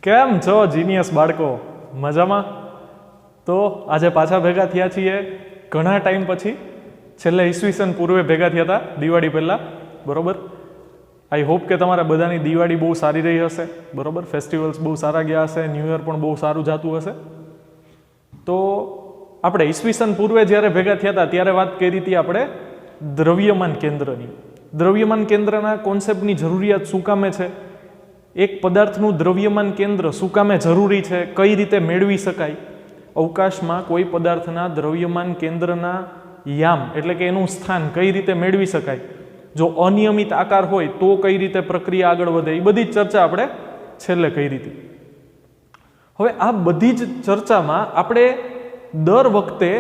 કેમ છો જીનિયસ બાળકો? મજામાં? તો આજે પાછા ભેગા થયા છીએ ઘણા ટાઈમ પછી. છેલ્લે ઈસવીસન પૂર્વે ભેગા થયા હતા દિવાળી પહેલાં, બરોબર. આઈ હોપ કે તમારા બધાની દિવાળી બહુ સારી રહી હશે, બરોબર. ફેસ્ટિવલ્સ બહુ સારા ગયા હશે, ન્યૂ યર પણ બહુ સારું જતું હશે. તો આપણે ઈસવીસન પૂર્વે જ્યારે ભેગા થયા હતા ત્યારે વાત કરી હતી આપણે દ્રવ્યમાન કેન્દ્રની. દ્રવ્યમાન કેન્દ્રના કોન્સેપ્ટની જરૂરિયાત શું કામે છે, એક પદાર્થનું દ્રવ્યમાન કેન્દ્ર શું કામે જરૂરી છે, કઈ રીતે મેળવી શકાય, અવકાશમાં કોઈ પદાર્થના દ્રવ્યમાન કેન્દ્રના યામ એટલે કે એનું સ્થાન કઈ રીતે મેળવી શકાય, જો અનિયમિત આકાર હોય તો કઈ રીતે પ્રક્રિયા આગળ વધે, એ બધી જ ચર્ચા આપણે છેલ્લે કરી હતી. હવે આ બધી જ ચર્ચામાં આપણે દર વખતે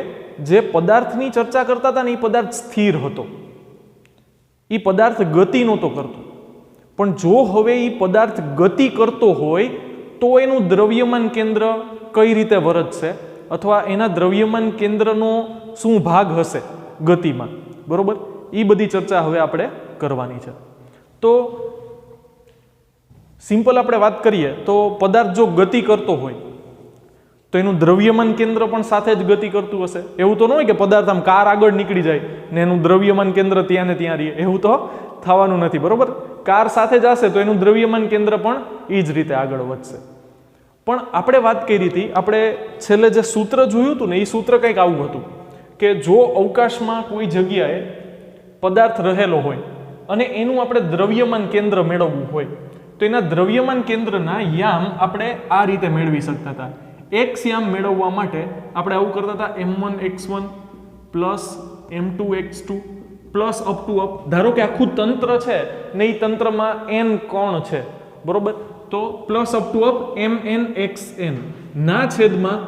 જે પદાર્થની ચર્ચા કરતા હતા ને એ પદાર્થ સ્થિર હતો, એ પદાર્થ ગતિ નહોતો કરતો. પણ જો હવે એ પદાર્થ ગતિ કરતો હોય તો એનું દ્રવ્યમાન કેન્દ્ર કઈ રીતે વર્તશે, અથવા એના દ્રવ્યમાન કેન્દ્રનો શું ભાગ હશે ગતિમાં, બરોબર. એ બધી ચર્ચા હવે આપણે કરવાની છે. તો સિમ્પલ આપણે વાત કરીએ તો પદાર્થ જો ગતિ કરતો હોય તો એનું દ્રવ્યમાન કેન્દ્ર પણ સાથે જ ગતિ કરતું હશે. એવું તો ન હોય કે પદાર્થ આમ કાર આગળ નીકળી જાય ને એનું દ્રવ્યમાન કેન્દ્ર ત્યાં ને ત્યાં રહે, એવું તો થવાનું નથી, બરોબર. કાર સાથે જશે તો એનું દ્રવ્યમાન કેન્દ્ર પણ એ જ રીતે આગળ વધશે. પણ આપણે વાત કરી હતી, આપણે છેલ્લે જે સૂત્ર જોયું હતું ને એ સૂત્ર કંઈક આવું હતું કે જો અવકાશમાં કોઈ જગ્યાએ પદાર્થ રહેલો હોય અને એનું આપણે દ્રવ્યમાન કેન્દ્ર મેળવવું હોય તો એના દ્રવ્યમાન કેન્દ્રના યામ આપણે આ રીતે મેળવી શકતા હતા. એક્સ યામ મેળવવા માટે આપણે આવું કરતા હતા, m1x1 plus m2x2 plus up to up. ધારો કે આખું તંત્ર છે ને એ તંત્રમાં n કોણ છે, બરોબર. તો plus up to up mnxn ના છેદમાં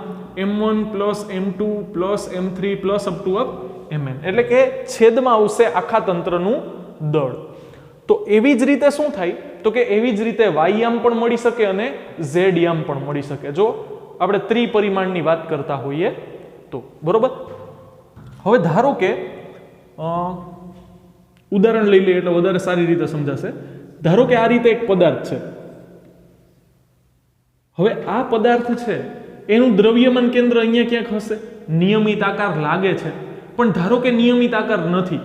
m1 plus m2 plus m3 plus up to up mn, એટલે કે છેદમાં આવશે આખા તંત્રનું દળ. તો એવી જ રીતે શું થાય તો કે એવી જ રીતે y યામ પણ મળી શકે અને z યામ પણ મળી શકે જો આપણે ત્રિપરિમાણની વાત કરતા હોઈએ તો, બરોબર. હવે ધારો કે ઉદાહરણ લઈ લઈએ એટલે વધારે સારી રીતે સમજાશે. ધારો કે આ રીતે એક પદાર્થ છે. હવે આ પદાર્થ છે એનું દ્રવ્યમાન કેન્દ્ર અહીંયા ક્યાંક હશે, નિયમિત આકાર લાગે છે, પણ ધારો કે નિયમિત આકાર નથી.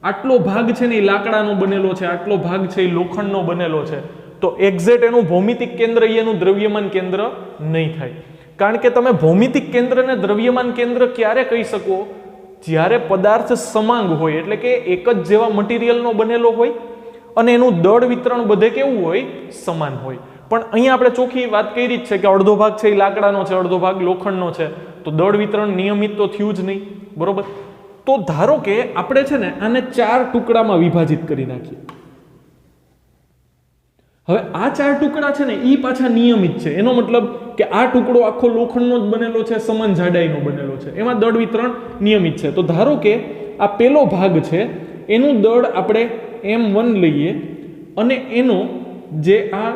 આટલો ભાગ છે ને એ લાકડાનો બનેલો છે, આટલો ભાગ છે એ લોખંડનો બનેલો છે, તો એક્ઝેક્ટ એનું ભૌમિતિક કેન્દ્ર એનું દ્રવ્યમાન કેન્દ્ર નહીં થાય. કારણ કે તમે ભૌમિતિક કેન્દ્રને દ્રવ્યમાન કેન્દ્ર ક્યારે કહી શકો, જ્યારે પદાર્થ સમાંગ હોય, એટલે કે એક જ જેવા મટીરિયલનો બનેલો હોય અને એનું દળ વિતરણ બધે કેવું હોય, સમાન હોય. પણ અહીંયા આપણે ચોખ્ખી વાત કરી જ છે કે અડધો ભાગ છે એ લાકડાનો છે, અડધો ભાગ લોખંડનો છે, તો દળ વિતરણ નિયમિત તો થયું જ નહીં, બરોબર. તો ધારો કે આપણે છે ને આને 4 ટુકડામાં વિભાજિત કરી નાખીએ. હવે આ 4 ટુકડા છે ને એ પાછા નિયમિત છે. એનો મતલબ કે આ ટુકડો આખો લોખંડનો જ બનેલો છે, સમાન જાડાઈનો બનેલો છે, એમાં દળ વિતરણ નિયમિત છે. તો ધારો કે આ પેલો ભાગ છે એનું દળ આપણે m1 લઈએ અને એનો જે આ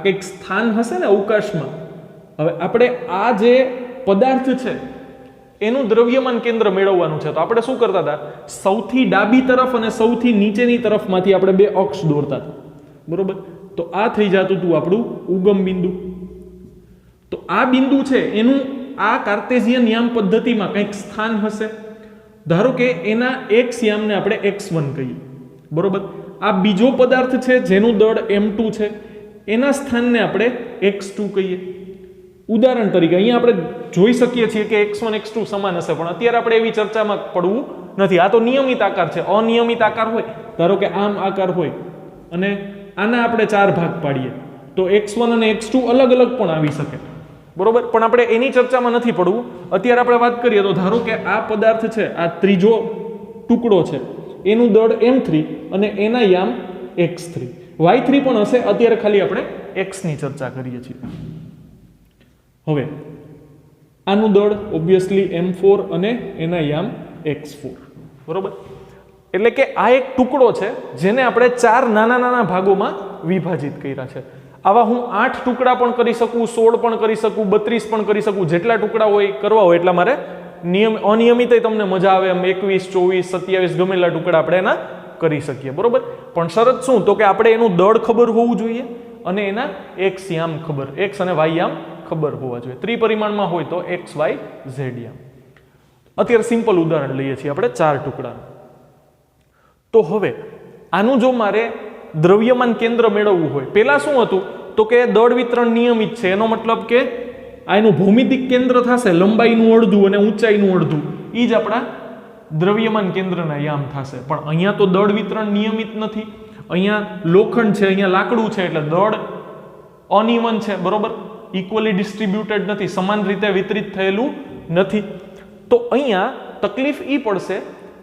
કંઈક સ્થાન હશે ને અવકાશમાં, હવે આપણે આ જે પદાર્થ છે એનું દ્રવ્યમાન કેન્દ્ર મેળવવાનું છે. તો આપણે શું કરતા હતા, સૌથી ડાબી તરફ અને સૌથી નીચેની તરફમાંથી આપણે 2 અક્ષ દોરતા હતા, બરોબર. તો આ થઈ જતું હતું આપણું ઉગમ બિંદુ. તો આ બિંદુ છે એનું આ કાર્ટેશિયન યામ પદ્ધતિમાં કંઈક સ્થાન હશે. ધારો કે એના x યામને આપણે x1 કહીએ, બરોબર. આ બીજો પદાર્થ છે જેનું દળ m2 છે, એના સ્થાનને આપણે x2 કહીએ. ઉદાહરણ તરીકે અહીંયા આપણે જોઈ શકીએ છીએ કે x1 x2 સમાન હશે, પણ અત્યારે આપણે એવી ચર્ચામાં પડવું નથી. આ તો નિયમિત આકાર છે. અનિયમિત આકાર હોય, ધારો કે આમ આકાર હોય અને આના આપણે 4 ભાગ પાડીએ તો x1 અને x2 અલગ અલગ પણ આવી શકે, બરોબર. પણ આપણે એની ચર્ચામાં નથી પડવું. અત્યારે આપણે વાત કરીએ તો ધારો કે આ પદાર્થ છે, આ ત્રીજો ટુકડો છે, એનું દળ m3 અને એના યામ x3, y3 પણ હશે. અત્યારે ખાલી આપણે x ની ચર્ચા કરીએ છીએ. હવે આનું દળ ઓબ્વિયસલી m4 અને એના યામ x4, બરોબર. એટલે કે આ એક ટુકડો છે જેને આપણે 4 નાના નાના ભાગોમાં વિભાજિત કર્યા છે. આવા હું 8 ટુકડા પણ કરી શકું, 16 પણ કરી શકું, 32 પણ કરી શકું. જેટલા ટુકડા હોય કરવા હોય એટલા મારે અનિયમિત તમને મજા આવે એમ 21, 24, 27 ગમેલા ટુકડા આપણે એના કરી શકીએ, બરોબર. પણ શરત શું, તો કે આપણે એનું દળ ખબર હોવું જોઈએ અને એના એક્સ યામ ખબર, એક્સ અને વાય યામ ખબર હોવા જોઈએ. ત્રિપરિમાણમાં હોય તો એક્સ વાય ઝેડ યામ. અત્યારે સિમ્પલ ઉદાહરણ લઈએ છીએ આપણે 4 ટુકડા. તો હવે આનું જો મારે દ્રવ્યમાન કેન્દ્ર મેળવવું હોય, પહેલા શું હતું તો કે દળ વિતરણ નિયમિત છે, એનો મતલબ કે આ એનું ભૌમિતિક કેન્દ્ર થશે, લંબાઈનું અડધું અને ઊંચાઈનું અડધું, એ જ આપણા દ્રવ્યમાન કેન્દ્રના યામ થશે. પણ અહીંયા તો દળ વિતરણ નિયમિત નથી, અહીંયા લોખંડ છે, અહીંયા લાકડું છે, એટલે દળ અનઇવન છે, બરોબર, ઇક્વલી ડિસ્ટ્રીબ્યુટેડ નથી, સમાન રીતે વિતરિત થયેલું નથી. તો અહીંયા તકલીફ એ પડશે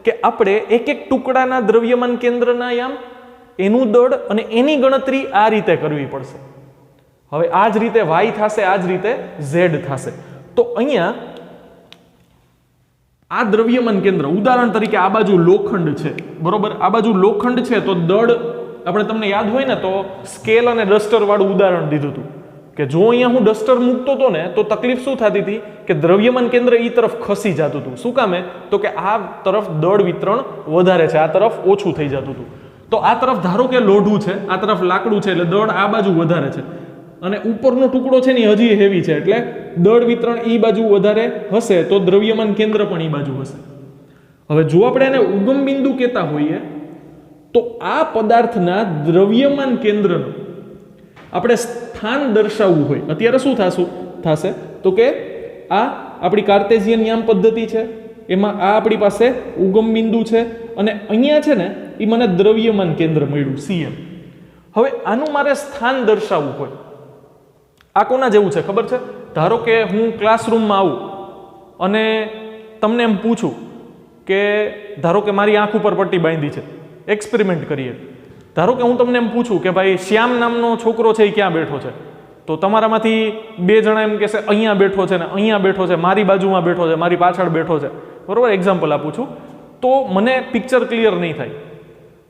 કે આપણે એક એક ટુકડાના દ્રવ્યમાન કેન્દ્રના યામ, એનું દળ અને એની ગણતરી આ રીતે કરવી પડશે. હવે આ જ રીતે વાય થશે, આ જ રીતે ઝેડ થશે. તો અહીંયા આ દ્રવ્યમાન કેન્દ્ર, ઉદાહરણ તરીકે આ બાજુ લોખંડ છે, બરોબર, આ બાજુ લોખંડ છે, તો દળ આપણે તમને યાદ હોય ને તો સ્કેલ અને ડસ્ટર વાળું ઉદાહરણ દીધું હતું કે જો અહીંયા હું ડસ્ટર મૂકતો હતો ને તો તકલીફ શું થતી હતી કે દ્રવ્યમાન કેન્દ્ર એ તરફ ખસી જતું હતું. શું કામે? તો કે આ તરફ દળ વિતરણ વધારે છે, આ તરફ ઓછું થઈ જતું હતું. તો આ તરફ ધારો કે લોઢું છે, આ તરફ લાકડું છે, એટલે દળ આ બાજુ વધારે છે, અને ઉપરનો ટુકડો છે ને હજી હેવી છે, એટલે દળ વિતરણ એ બાજુ વધારે હશે, તો દ્રવ્યમાન કેન્દ્ર પણ એ બાજુ હશે. હવે જો આપણે એને ઉગમ બિંદુ કહેતા હોઈએ તો આ પદાર્થના દ્રવ્યમાન કેન્દ્રનું આપણે સ્થાન દર્શાવવું હોય, અત્યારે શું થશે તો કે આ આપણી કાર્ટેશિયન યામ પદ્ધતિ છે, એમાં આ આપણી પાસે ઉગમ બિંદુ છે, અને અહીંયા છે ને એ મને દ્રવ્યમાન કેન્દ્ર મળ્યું CM. હવે આનું મારે સ્થાન દર્શાવવું હોય, આ કોના જેવું છે ખબર છે? ધારો કે હું ક્લાસરૂમમાં આવું અને તમને એમ પૂછું કે ધારો કે મારી આંખ ઉપર પટ્ટી બાંધી છે, એક્સપેરિમેન્ટ કરીએ. ધારો કે હું તમને એમ પૂછું કે ભાઈ શ્યામ નામનો છોકરો છે એ ક્યાં બેઠો છે, તો તમારામાંથી 2 જણા એમ કહેશે અહીંયા બેઠો છે ને અહીંયા બેઠો છે, મારી બાજુમાં બેઠો છે, મારી પાછળ બેઠો છે, બરોબર, એક્ઝામ્પલ આપું છું, તો મને પિક્ચર ક્લિયર નહીં થાય.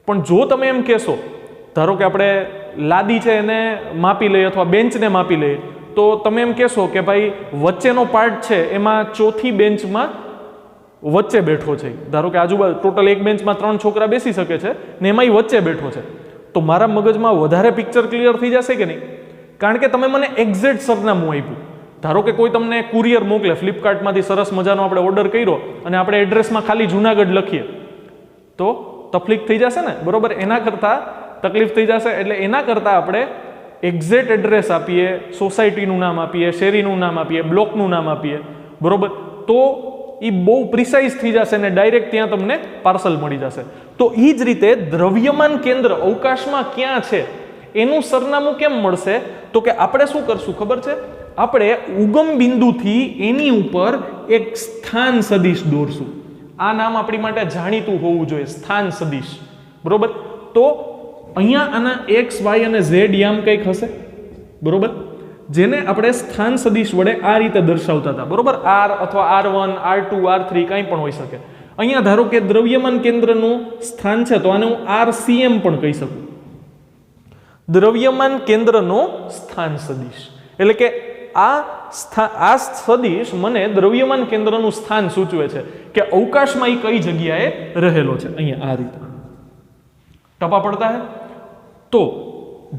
પણ જો તમે એમ કહેશો, ધારો કે આપણે લાદી છે એને માપી લઈએ અથવા બેન્ચને માપી લઈએ, તો તમે એમ કહેશો કે ભાઈ વચ્ચેનો પાર્ટ છે એમાં ચોથી બેન્ચમાં વચ્ચે બેઠો છે. ધારો કે આજુબાજુ ટોટલ એક બેન્ચમાં 3 છોકરા બેસી શકે છે ને એમાં વચ્ચે બેઠો છે, તો મારા મગજમાં વધારે પિક્ચર ક્લિયર થઈ જશે કે નહીં? કારણ કે તમે મને એક્ઝેક્ટ સરનામું આપ્યું. ધારો કે કોઈ તમને કુરિયર મોકલે, ફ્લિપકાર્ટમાંથી સરસ મજાનો આપણે ઓર્ડર કર્યો અને આપણે એડ્રેસમાં ખાલી જુનાગઢ લખીએ તો તકલીફ થઈ જશે ને, બરોબર, એના કરતાં તકલીફ થઈ જશે. એટલે એના કરતાં આપણે એક્ઝેક્ટ એડ્રેસ આપીએ, સોસાયટીનું નામ આપીએ, શેરીનું નામ આપીએ, બ્લોકનું નામ આપીએ, બરોબર, તો એ બહુ પ્રિસાઇઝ થઈ જશે ને ડાયરેક્ટ ત્યાં તમને પાર્સલ મળી જશે. તો એ જ રીતે દ્રવ્યમાન કેન્દ્ર અવકાશમાં ક્યાં છે એનું સરનામું કેમ મળશે? તો કે આપણે શું કરશું ખબર છે? આપણે ઉગમ બિંદુથી એની ઉપર એક સ્થાન સદિશ દોરશું. આ નામ આપણી માટે જાણીતું હોવું જોઈએ, સ્થાન સદિશ, બરોબર. તો અહીંયા આના એક્સ વાય અને ઝેડ યામ કંઈક હશે, બરોબર, જેને આપણે સ્થાન સદિશ વડે આ રીતે દર્શાવતા હતા, બરોબર, R અથવા R1, R2, R3 કંઈ પણ હોઈ શકે. અહીંયા ધારો કે દ્રવ્યમાન કેન્દ્રનું સ્થાન છે તો આને હું RCM પણ કહી શકું, દ્રવ્યમાન કેન્દ્રનો સ્થાન સદિશ. એટલે કે આ સદિશ મને દ્રવ્યમાન કેન્દ્રનું સ્થાન સૂચવે છે કે અવકાશમાં એ કઈ જગ્યાએ રહેલો છે. અહીંયા આ રીતે ટપા પડતા હે. તો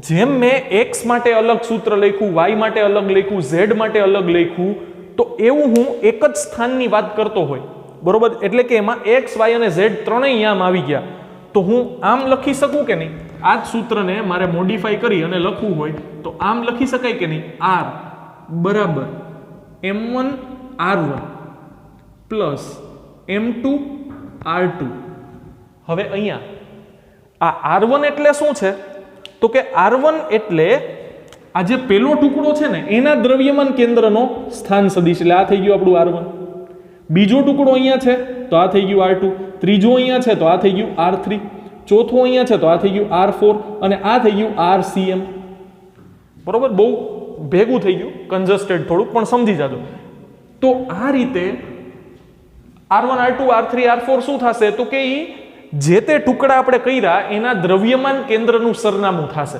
જેમ મેં x માટે અલગ સૂત્ર લખ્યું, y માટે અલગ લખ્યું, z માટે અલગ લખ્યું, તો એવું હું એક જ સ્થાનની વાત કરતો હોય, બરોબર, એટલે કે એમાં x, y અને z ત્રણેય યામ આવી ગયા, તો હું આમ લખી શકું કે નહીં? આ જ સૂત્રને મારે મોડિફાઈ કરી અને લખવું હોય તો આમ લખી શકાય કે નહીં? r બરાબર m1 r1 plus m2 r2. હવે અહીંયા આ r1 એટલે શું છે? તો કે R1 એટલે આ જે પેલો ટુકડો છે ને એના દ્રવ્યમાન કેન્દ્રનો સ્થાન સદિશ, એટલે આ થઈ ગયું આપણું R1. બીજો ટુકડો અહીંયા છે તો આ થઈ ગયું R2, ત્રીજો અહીંયા છે તો આ થઈ ગયું R3, ચોથો અહીંયા છે તો આ થઈ ગયું R4 અને આ થઈ ગયું RCM, બરોબર. બહુ ભેગું થઈ ગયું, કન્જસ્ટેડ થોડુંક, પણ સમજી જાજો. તો આ રીતે R1, R2, R3, R4 શું થશે? તો કે જે તે ટુકડા આપણે કર્યા એના દ્રવ્યમાન કેન્દ્રનું સરનામું થશે,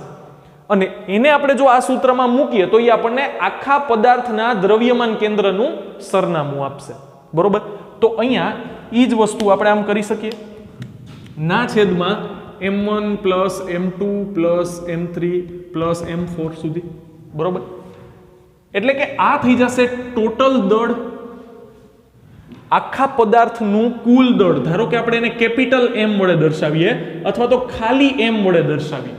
અને એને આપણે જો આ સૂત્રમાં મૂકીએ તો એ આપણને આખા પદાર્થના દ્રવ્યમાન કેન્દ્રનું સરનામું આપશે, બરોબર. તો અહીંયા એ જ વસ્તુ આપણે આમ કરી શકીએ, ના છેદમાં M1 plus M2 plus M3 plus M4 સુધી, બરોબર. એટલે કે આ થઈ જશે ટોટલ દળ, આખા પદાર્થનું કુલ દળ. ધારો કે આપણે એને કેપિટલ M વડે દર્શાવીએ અથવા તો ખાલી M વડે દર્શાવીએ,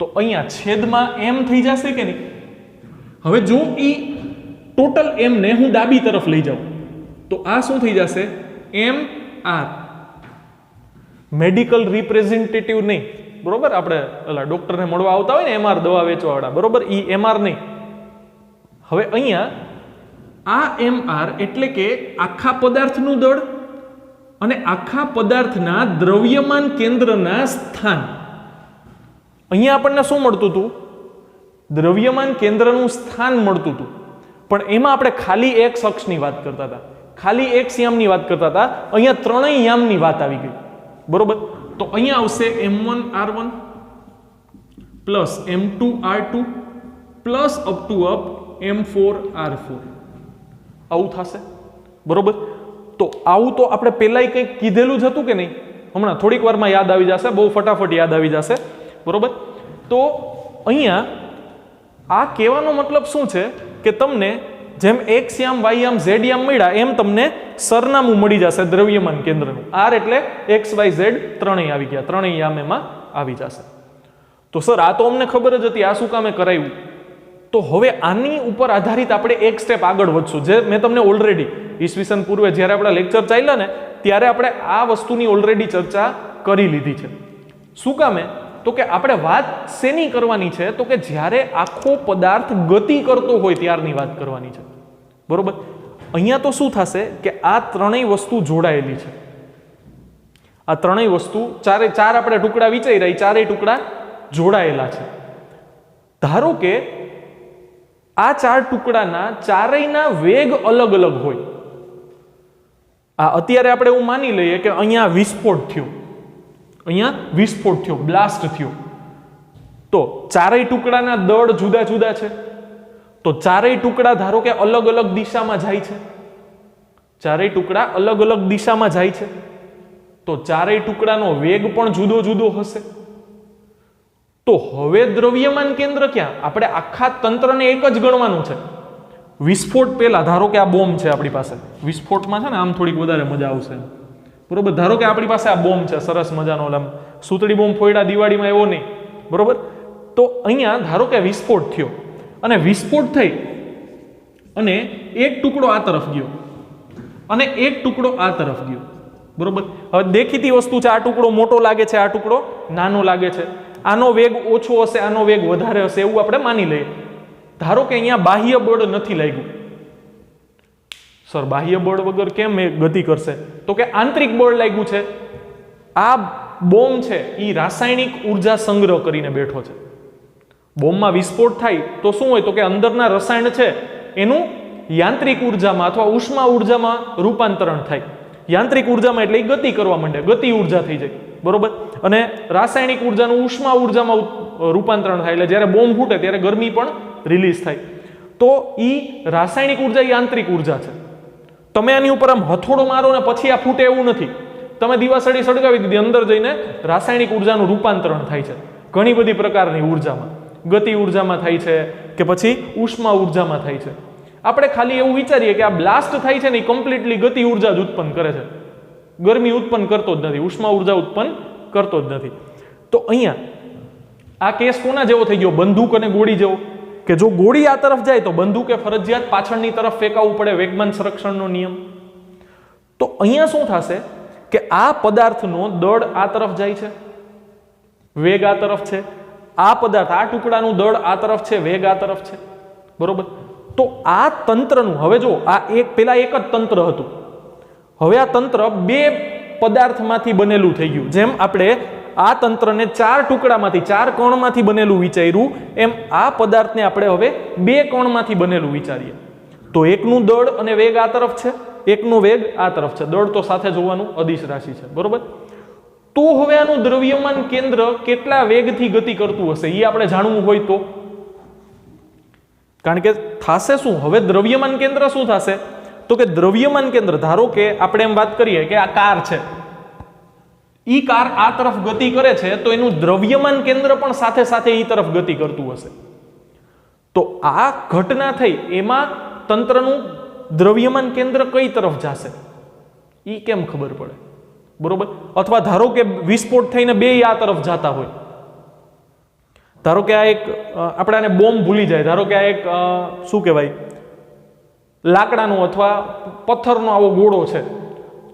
તો અહીંયા છેદમાં M થઈ જશે કે નહીં. હવે જો ઈ ટોટલ M ને હું ડાબી તરફ લઈ જાઉં તો આ શું થઈ જશે? MR. મેડિકલ રિપ્રેઝેન્ટેટિવ નહીં, બરોબર. આપણે ઓલા ડોક્ટરને મળવા આવતા હોય ને MR દવા વેચવા વાળા, બરોબર, ઈ MR નહીં. હવે અહીંયા આ MR એટલે કે આખા પદાર્થનું દળ અને આખા પદાર્થના દ્રવ્યમાન કેન્દ્રના સ્થાન. અહીંયા આપણને શું મળતું હતું? દ્રવ્યમાન કેન્દ્રનું સ્થાન મળતું હતું, પણ એમાં આપણે ખાલી એક અક્ષની વાત કરતા હતા, ખાલી એક યામની વાત કરતા હતા. અહીંયા ત્રણેય યામની વાત આવી ગઈ, બરોબર. તો અહીંયા આવશે M1R1 plus M2R2 plus up to up M4R4. આવું થશે, બરોબર. તો આવું તો આપણે પહેલાય કંઈક કીધેલું જ હતું કે નહીં? હમણાં થોડીક વારમાં યાદ આવી જશે, બહુ ફટાફટ યાદ આવી જશે, બરોબર. તો અહીંયા આ કહેવાનો મતલબ શું છે કે તમને જેમ x યામ y યામ z યામ મળ્યા એમ તમને સરનામું મળી જશે દ્રવ્યમાન કેન્દ્રનું. r એટલે x y z ત્રણેય આવી ગયા, ત્રણેય યામ એમાં આવી જશે. તો સર આ તો અમને ખબર જ હતી, આ શું કામે કરાયું? તો હવે આની ઉપર આધારિત આપણે એક સ્ટેપ આગળ વધશું, જે મેં તમને ઓલરેડી ઈસવીસન પૂર્વે જ્યારે આપણા લેક્ચર ચાલ્યા ને ત્યારે આપણે આ વસ્તુની ઓલરેડી ચર્ચા કરી લીધી છે. શું કામે? તો કે આપણે વાત શેની કરવાની છે? તો કે જ્યારે આખો પદાર્થ ગતિ કરતો હોય ત્યારની વાત કરવાની છે, બરોબર. અહીંયા તો શું થશે કે આ ત્રણેય વસ્તુ જોડાયેલી છે. આ ત્રણેય વસ્તુ ચારે ચાર આપણે ટુકડા વિચારી રહ્યા, ચારેય ટુકડા જોડાયેલા છે. ધારો કે આ ચાર ટુકડાના ચારેયના વેગ અલગ અલગ હોય. આ અત્યારે આપણે એવું માની લઈએ કે અહીંયા વિસ્ફોટ થયો, અહીંયા વિસ્ફોટ થયો, બ્લાસ્ટ થયો, તો ચારેય ટુકડાના દળ જુદા જુદા છે. તો ચારેય ટુકડા ધારો કે અલગ અલગ દિશામાં જાય છે, ચારેય ટુકડા અલગ અલગ દિશામાં જાય છે, તો ચારેય ટુકડાનો વેગ પણ જુદો જુદો હશે. તો હવે દ્રવ્યમાન કેન્દ્ર ક્યાં? આપણે આખા તંત્રને એક જ ગણવાનું છે. વિસ્ફોટ પહેલા ધારો કે આ બોમ્બ છે આપણી પાસે, વિસ્ફોટમાં છે ને આમ થોડીક વધારે મજા આવશે, બરોબર. ધારો કે આપણી પાસે આ બોમ્બ છે, સરસ મજાનો, આમ સૂતળી બોમ્બ ફોડ્યા દિવાળીમાં એવો નહીં, બરોબર. તો અહીંયા ધારો કે વિસ્ફોટ થયો અને વિસ્ફોટ થઈ અને એક ટુકડો આ તરફ ગયો અને એક ટુકડો આ તરફ ગયો, બરોબર. હવે દેખીતી વસ્તુ છે, આ ટુકડો મોટો લાગે છે, આ ટુકડો નાનો લાગે છે, આનો વેગ ઓછો હશે, આનો વેગ વધારે હશે, એવું આપણે માની લઈએ. ધારો કે અહીંયા બાહ્ય બળ નથી લાગ્યું. સર બાહ્ય બળ વગર કેમ એ ગતિ કરશે? તો કે આંતરિક બળ લાગ્યું છે. આ બોમ્બ છે એ રાસાયણિક ઉર્જા સંગ્રહ કરીને બેઠો છે. બોમ્બમાં વિસ્ફોટ થાય તો શું હોય? તો કે અંદરના રસાયણ છે એનું યાંત્રિક ઉર્જામાં અથવા ઉષ્મા ઉર્જામાં રૂપાંતરણ થાય. યાંત્રિક ઉર્જામાં એટલે ગતિ કરવા માંડે, ગતિ ઉર્જા થઈ જાય, બરોબર. અને રાસાયણિક ઉર્જાનું ઉષ્મા ઉર્જામાં રૂપાંતરણ થાય, એટલે જ્યારે બોમ્બ ફૂટે ત્યારે ગરમી પણ રિલીઝ થાય. તો ઈ રાસાયણિક ઉર્જા યાંત્રિક ઉર્જા છે. તમે આની ઉપર આમ હથોડો મારો ને પછી આ ફૂટે એવું નથી. તમે દીવાસળી સળગાવી દીધી, અંદર જઈને રાસાયણિક ઉર્જાનું રૂપાંતરણ થાય છે ઘણી બધી પ્રકારની ઉર્જામાં. ગતિ ઉર્જામાં થાય છે કે પછી ઉષ્મા ઉર્જામાં થાય છે. આપણે ખાલી એવું વિચારીએ કે આ બ્લાસ્ટ થાય છે ને એ કમ્પ્લીટલી ગતિ ઉર્જા જ ઉત્પન્ન કરે છે, ગરમી ઉત્પન્ન કરતો જ નથી, ઉષ્મા ઉર્જા ઉત્પન્ન કરતો જ નથી. તો અહીંયા આ કેસ કોના જેવો થઈ ગયો? બંદૂક અને ગોળી જેવો. કે જો ગોળી આ તરફ જાય તો બંદૂકે ફરજિયાત પાછળની તરફ ફેંકાવવું પડે, વેગમાન સંરક્ષણનો નિયમ. તો અહીંયા શું થશે કે આ પદાર્થનો દળ આ તરફ જાય છે, વેગ આ તરફ છે. આ પદાર્થ, આ ટુકડાનું દળ આ તરફ છે, વેગ આ તરફ છે, બરોબર. તો આ તંત્રનું હવે જો આ એક પેલા એક જ તંત્ર હતું, હવે આ તંત્ર બે પદાર્થમાંથી બનેલું થઈ ગયું. જેમ આપણે આ તંત્રને ચાર ટુકડામાંથી, ચાર કણમાંથી બનેલું વિચાર્યું, એમ આ પદાર્થને આપણે હવે બે કણમાંથી બનેલું વિચારીએ. તો એકનું દળ અને વેગ આ તરફ છે, એકનો વેગ આ તરફ છે. દળ તો સાથે જોવાનું, અદિશ રાશિ છે, બરોબર. તો હવે આનું દ્રવ્યમાન કેન્દ્ર કેટલા વેગથી ગતિ કરતું હશે એ આપણે જાણવું હોય તો, કારણ કે થશે શું હવે દ્રવ્યમાન કેન્દ્ર શું થશે? તો કે દ્રવ્યમાન કેન્દ્ર, ધારો કે આપણે એમ વાત કરીએ કે આ કાર છે, ઈ કાર આ તરફ ગતિ કરે છે તો એનું દ્રવ્યમાન કેન્દ્ર પણ સાથે સાથે ઈ તરફ ગતિ કરતું હશે. તો આ ઘટના થઈ એમાં તંત્રનું દ્રવ્યમાન કેન્દ્ર કઈ તરફ જશે ઈ કેમ ખબર પડે? બરોબર. અથવા ધારો કે વિસ્ફોટ થઈને બે આ તરફ જતા હોય. ધારો કે આ એક આપણે આને બોમ્બ ભૂલી જાય, ધારો કે આ એક શું કહેવાય લાકડાનો અથવા પથ્થરનો આવો ગોળો છે,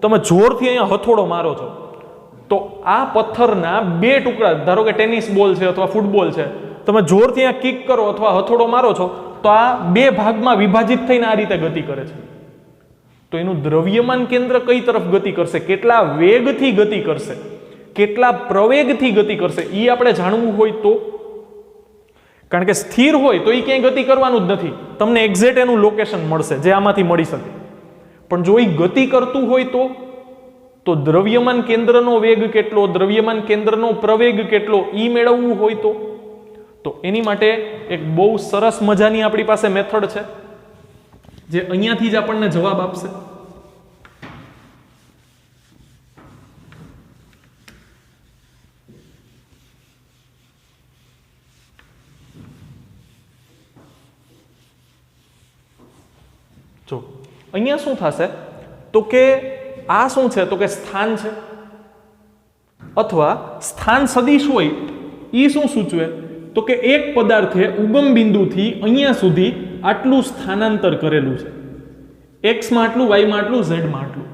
તમે જોરથી અહીંયા હથોડો મારો છો તો આ પથ્થરના બે ટુકડા, ધારો કે ટેનિસ બોલ છે અથવા ફૂટબોલ છે, તમે જોરથી અહીંયા કિક કરો અથવા હથોડો મારો છો તો આ બે ભાગમાં વિભાજિત થઈને આ રીતે ગતિ કરે છે. તો એનું દ્રવ્યમાન કેન્દ્ર કઈ તરફ ગતિ કરશે, કેટલા વેગથી ગતિ કરશે, કેટલા પ્રવેગથી ગતિ કરશે એ આપણે જાણવું હોય તો, કારણ કે સ્થિર હોય તો એ ક્યાંય ગતિ કરવાનું જ નથી, તમને એક્ઝેક્ટ એનું લોકેશન મળશે જે આમાંથી મળી શકે. પણ જો એ ગતિ કરતું હોય તો દ્રવ્યમાન કેન્દ્રનો વેગ કેટલો, દ્રવ્યમાન કેન્દ્રનો પ્રવેગ કેટલો એ મેળવવું હોય તો એની માટે એક બહુ સરસ મજાની આપણી પાસે મેથડ છે જે અહીંયાથી જ આપણને જવાબ આપશે. જો અહીંયા શું થશે તો કે આ શું છે તો કે સ્થાન છે અથવા સ્થાન સદિશ હોય એ શું સૂચવે તો કે એક પદાર્થે ઉગમ બિંદુથી અહીંયા સુધી આટલું સ્થાનાંતર કરેલું છે, એક્સમાં આટલું, વાયમાં આટલું, ઝેડમાં આટલું.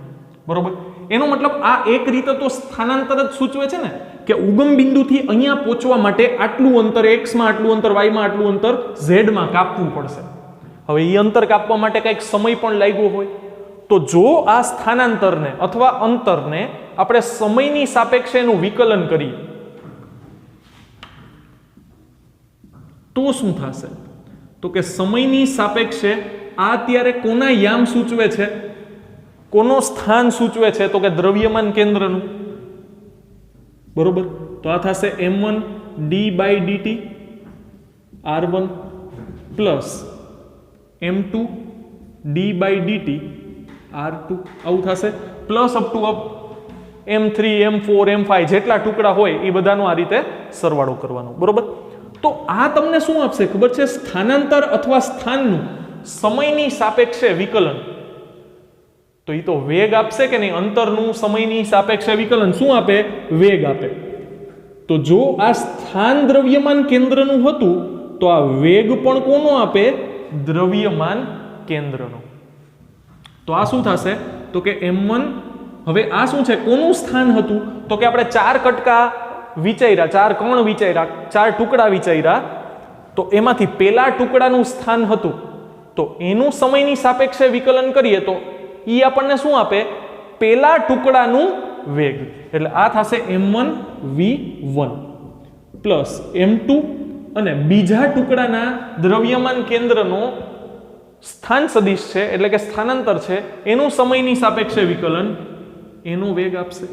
બરોબર. એનો મતલબ આ એક રીતે તો સ્થાનાંતર જ સૂચવે છે ને કે ઉગમ બિંદુથી અહીંયા પહોંચવા માટે આટલું અંતર એક્સમાં, આટલું અંતર વાયમાં, આટલું અંતર ઝેડમાં કાપવું પડશે. હવે એ અંતર કાપવા માટે કંઈક સમય પણ લાગ્યો હોય તો જો આ સ્થાનાંતરને અથવા અંતરને આપણે સમયની સાપેક્ષે એનું વિકલન કરીએ તો શું થશે તો કે સમયની સાપેક્ષે આ અત્યારે કોના યામ સૂચવે છે, કોનો સ્થાન સૂચવે છે તો કે દ્રવ્યમાન કેન્દ્રનું. બરોબર. તો આ થશે m1 d/dt r1 plus m2 d/dt r2 આવું થશે, plus up to m3 m4 m5 જેટલા ટુકડા હોય એ બધાનો આ રીતે સરવાળો કરવાનો. બરોબર. તો આ તમને શું આપશે ખબર છે? સ્થાનાંતર અથવા સ્થાનનું સમયની સાપેક્ષે વિકલન. તો એ તો વેગ આપશે કે નહીં? અંતરનું સમયની સાપેક્ષે વિકલન શું આપે? વેગ આપે. તો જો આ સ્થાન દ્રવ્યમાન કેન્દ્રનું હતું તો આ વેગ પણ કોનો આપે? દ્રવ્યમાન કેન્દ્રનો. તો આ શું થશે તો કે m1, હવે આ શું છે, કોનું સ્થાન હતું તો કે આપણે ચાર કટકા વિચાર્યા, ચાર કણ વિચાર્યા, ચાર ટુકડા વિચાર્યા, તો એમાંથી પેલા ટુકડાનું સ્થાન હતું તો એનું સમયની સાપેક્ષે વિકલન કરીએ તો ઈ આપણને શું આપે? પેલા ટુકડાનું વેગ. એટલે આ થશે m1 v1 પ્લસ m2 અને બીજા ટુકડાના દ્રવ્યમાન કેન્દ્રનો સ્થાન સદિશ છે એટલે કે સ્થાનાંતર છે એનું સમયની સાપેક્ષે વિકલન એનો વેગ આપશે.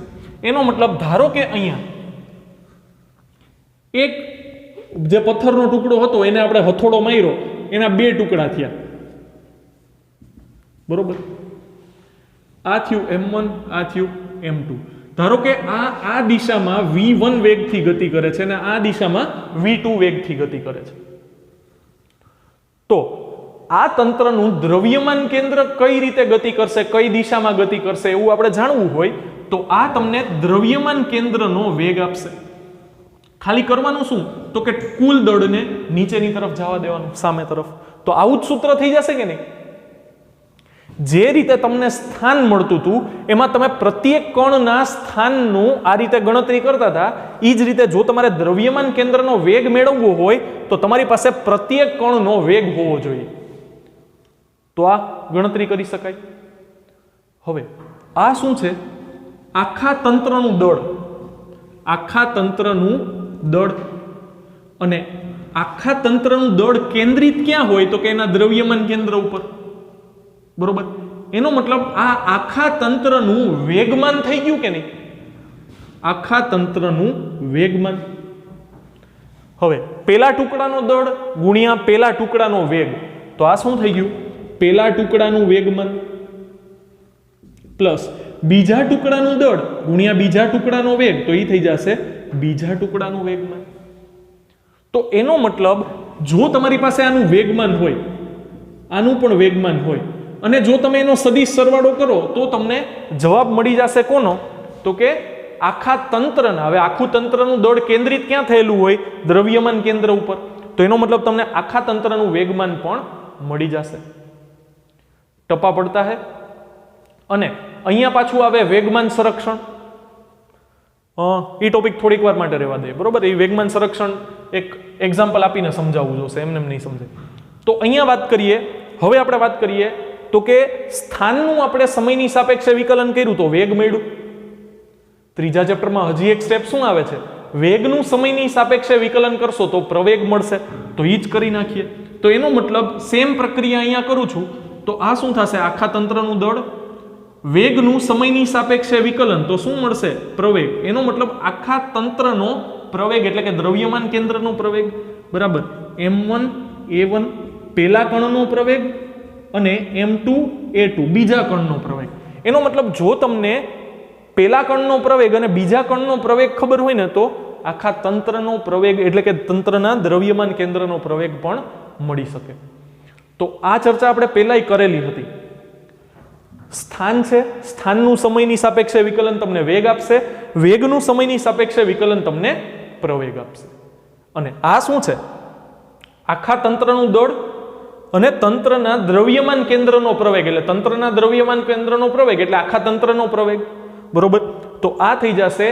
એનો મતલબ ધારો કે અહીંયા એક જે પથ્થરનો ટુકડો હતો એને આપણે હથોડો માર્યો, એના બે ટુકડા થયા. બરોબર. આ થયું m1, આ થયું m2. ધારો કે આ દિશામાં v1 વેગથી ગતિ કરે છે અને આ દિશામાં v2 વેગથી ગતિ કરે છે. તો આ તંત્રનું દ્રવ્યમાન કેન્દ્ર કઈ રીતે ગતિ કરશે, કઈ દિશામાં ગતિ કરશે એવું આપણે જાણવું હોય તો આ તમને દ્રવ્યમાન કેન્દ્રનો વેગ આપશે. ખાલી કરવાનું શું તો કે કુલ દળને નીચેની તરફ જવા દેવાનું, સામે તરફ. તો આવું જ સૂત્ર થઈ જશે કે નહીં? જે રીતે તમને સ્થાન મળતું હતું એમાં તમે પ્રત્યેક કણના સ્થાનનું આ રીતે ગણતરી કરતા હતા, એ જ રીતે જો તમારે દ્રવ્યમાન કેન્દ્રનો વેગ મેળવવો હોય તો તમારી પાસે પ્રત્યેક કણનો વેગ હોવો જોઈએ. તો આ ગણતરી કરી શકાય. હવે આ શું છે? આખા તંત્રનું દળ, આખા તંત્રનું દળ. અને આખા તંત્રનું દળ કેન્દ્રિત ક્યાં હોય તો કે એના દ્રવ્યમાન કેન્દ્ર ઉપર. બરોબર. એનો મતલબ આ આખા તંત્રનું વેગમાન થઈ ગયું કે નહીં? આખા તંત્રનું વેગમાન. હવે પેલા ટુકડાનો દળ ગુણ્યા પેલા ટુકડાનો વેગ, તો આ શું થઈ ગયું? પેલા ટુકડાનું વેગમાન પ્લસ બીજા ટુકડાનું દળ ગુણ્યા બીજા ટુકડાનો વેગ, તો એ થઈ જશે બીજા ટુકડાનું વેગમાન. તો એનો મતલબ જો તમારી પાસે આનું વેગમાન હોય, આનું પણ વેગમાન હોય, અને જો તમે એનો સદિશ સરવાળો કરો તો તમને જવાબ મળી જશે કોનો? તો કે આખા તંત્રના. હવે આખું તંત્રનું દળ કેન્દ્રિત ક્યાં થયેલું હોય? દ્રવ્યમાન કેન્દ્ર ઉપર. તો એનો મતલબ તમને આખા તંત્રનું વેગમાન પણ મળી જશે. ટપા પડતા હે. અને અહીંયા પાછું આવે વેગમાન સંરક્ષણ. એ ટોપિક થોડીક વાર માટે રહેવા દે, બરોબર? એ વેગમાન સંરક્ષણ એક એક્ઝામ્પલ આપીને સમજાવવું જોશે, એમને એમ નહીં સમજે. તો અહીંયા વાત કરીએ, હવે આપણે વાત કરીએ તો કે સ્થાનનું આપણે સમયની સાપેક્ષે વિકલન કર્યું તો વેગ મળ્યું. ત્રીજા ચેપ્ટરમાં હજી એક સ્ટેપ શું આવે છે? વેગનું સમયની સાપેક્ષે વિકલન કરશો તો પ્રવેગ મળશે. તો એ જ કરી નાખીએ. તો એનો મતલબ સેમ પ્રક્રિયા અહીંયા કરું છું તો આ શું થશે? આખા તંત્રનું દળ, વેગનું સમયની સાપેક્ષે વિકલન, તો શું મળશે? પ્રવેગ. એનો મતલબ આખા તંત્રનો પ્રવેગ એટલે કે દ્રવ્યમાન કેન્દ્રનો પ્રવેગ, બરાબર. m1 a1 પેલા કણનો પ્રવેગ અને m2 a2 બીજા કણનો પ્રવેગ. એનો મતલબ જો તમને પેલા કણનો પ્રવેગ અને બીજા કણનો પ્રવેગ ખબર હોય ને તો આખા તંત્રનો પ્રવેગ એટલે કે તંત્રના દ્રવ્યમાન કેન્દ્રનો પ્રવેગ પણ મળી શકે. તો આ ચર્ચા આપણે પહેલાંય કરેલી હતી. સ્થાન છે, સ્થાનનું સમયની સાપેક્ષે વિકલન તમને વેગ આપશે, વેગનું સમયની સાપેક્ષે વિકલન તમને પ્રવેગ આપશે. અને આ શું છે? આખા તંત્રનું દળ અને તંત્રના દ્રવ્યમાન કેન્દ્રનો પ્રવેગ, એટલે તંત્રના દ્રવ્યમાન કેન્દ્રનો પ્રવેગ એટલે આખા તંત્રનો પ્રવેગ, બરોબર. તો આ થઈ જશે